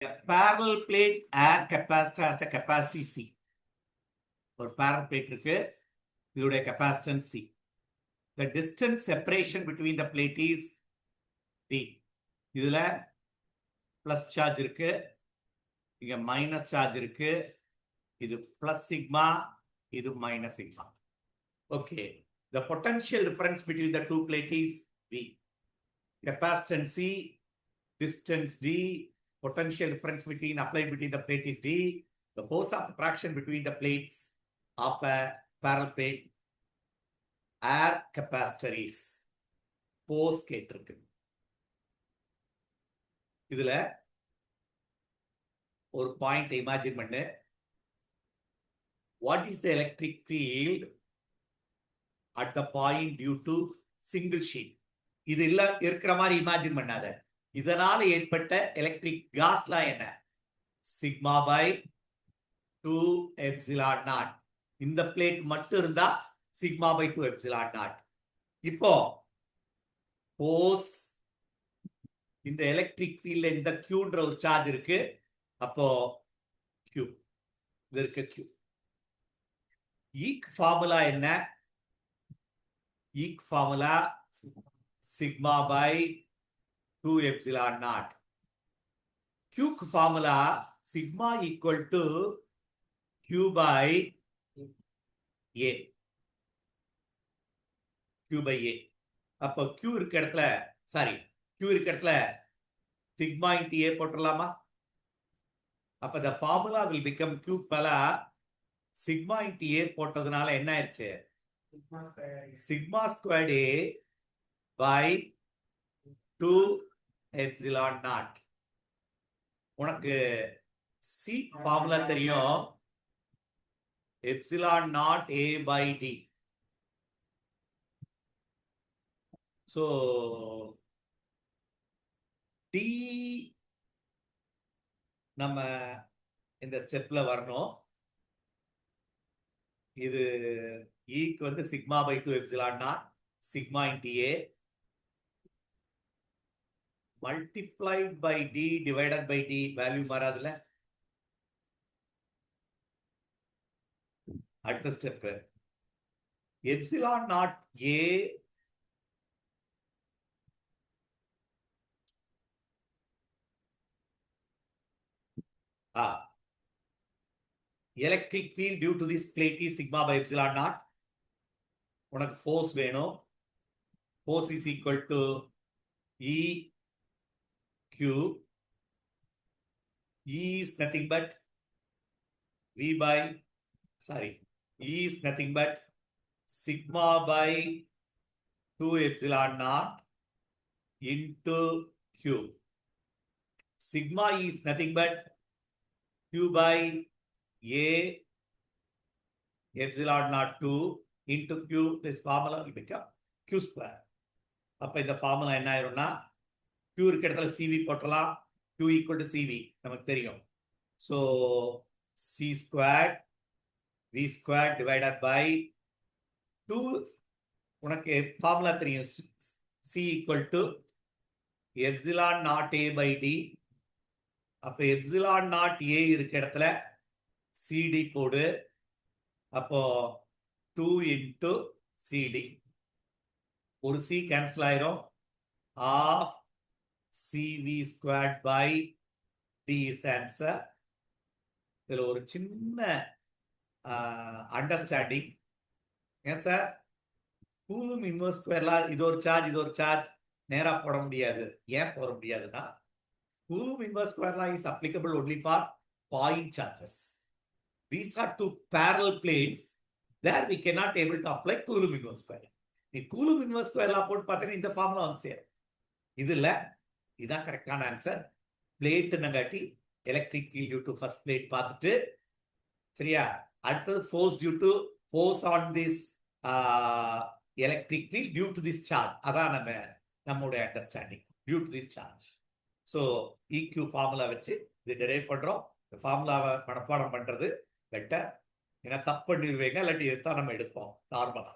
A parallel plate air capacitor has a capacity C. ஒரு parallel plate இருக்கு, இதோட capacitance C. The distance separation between the plate is D. இதுல plus charge இருக்கு, இங்க minus charge இருக்கு, இது plus sigma, இது minus sigma. Okay. The potential difference between the two plates is V. Capacitance C, distance D, potential difference applied between the plate is D. The force of attraction between the plates of a parallel plate air capacitor is force கேட்டிருக்கு. இதுல ஒரு point imagine பண்ணு. What is the electric field at the point due to single sheet? இது இல்ல இருக்கிற மாதிரி imagine பண்ணாத. இதனால ஏற்பட்ட எலக்ட்ரிக் காஸ்லா என்ன? Sigma by 2 epsilon naught. இந்த பிளேட் மட்டும் இருந்தா சிக்மா பை 2 எப்சிலான் நாட். இப்போ போஸ் இந்த எலக்ட்ரிக் ஃபீல்ட்ல இந்த கியூன்ற ஒரு சார்ஜ் இருக்கு. அப்போ கியூ இது இருக்கு. கியூ ஈக் ஃபார்முலா என்ன? EQ formula sigma by 2 epsilon naught. Q formula sigma equal to Q by A. Q by A. அப்போ Q இருக்க இடத்துல Q இருக்க இடத்துல sigma into A போட்டுடலாமா? அப்போ the formula will become Q பல sigma into A போட்டதுனால என்ன ஆயிடுச்சு? sigma squared A by 2 epsilon naught. உனக்கு சி ஃபார்முலா தெரியும். Epsilon naught A by D. So D நம்ம இந்த ஸ்டெப்ல வரணும். இது ஈக்கு வந்து sigma by 2 epsilon naught sigma into A multiplied by D divided by D value மாறாதுல. அடுத்த step epsilon naught A electric field due to this plate is sigma by epsilon naught. உனக்கு force வேணும். Force is equal to E Q. E is nothing but E is nothing but sigma by 2 epsilon naught into Q. Sigma is nothing but Q by A epsilon naught 2 into Q. This formula will become Q square. அப்ப இந்த formula என்ன ஆயிரும்னா Q இருக்க இடத்துல CV போட்டலாம். Q equal to CV நமக்கு தெரியும். So C squared V squared divided by 2. உனக்கு formula தெரியும். C equal to epsilon naught A by D. அப்ப epsilon naught A இருக்க இடத்துல CD போடு. அப்போ 2 into CD. ஒரு C கேன்சல் ஆயிரும். Half CV squared by D is the answer. இதுல ஒரு சின்ன அண்டர்ஸ்டாண்டிங். ஏன் சார் கூலும் இன்வர்ஸ் ஸ்கொயர்லாம் இது ஒரு சார்ஜ் நேரா போட முடியாது. ஏன் போட முடியாதுன்னா கூலும் இன்வர்ஸ் ஸ்கொயர்லாம் is applicable only for point charges. These are two parallel plates. There we cannot able to apply Coulomb inverse square. நீ கூலும் இன்வர்ஸ் ஸ்கொயர்லாம் போட்டு பார்த்தீங்கன்னா இந்த ஃபார்முலா வந்து சேரும். இதுல இதான் கரெக்டான ஆன்சர். பிளேட் நங்காட்டி electric field due to first plate பார்த்துட்டு சரியா. அடுத்தது force due to force on this electric field due to this charge. அதான் நம்மளுடைய understanding due to this charge. So EQ formula வச்சு இது டெரைவ் பண்றோம். இந்த ஃபார்முலாவை மனப்பாடம் பண்றது பெட்டர். ஏன்னா தப்பு பண்ணிடுவீங்க, இல்லாட்டி இதுதான் நம்ம எடுப்போம் நார்மலா.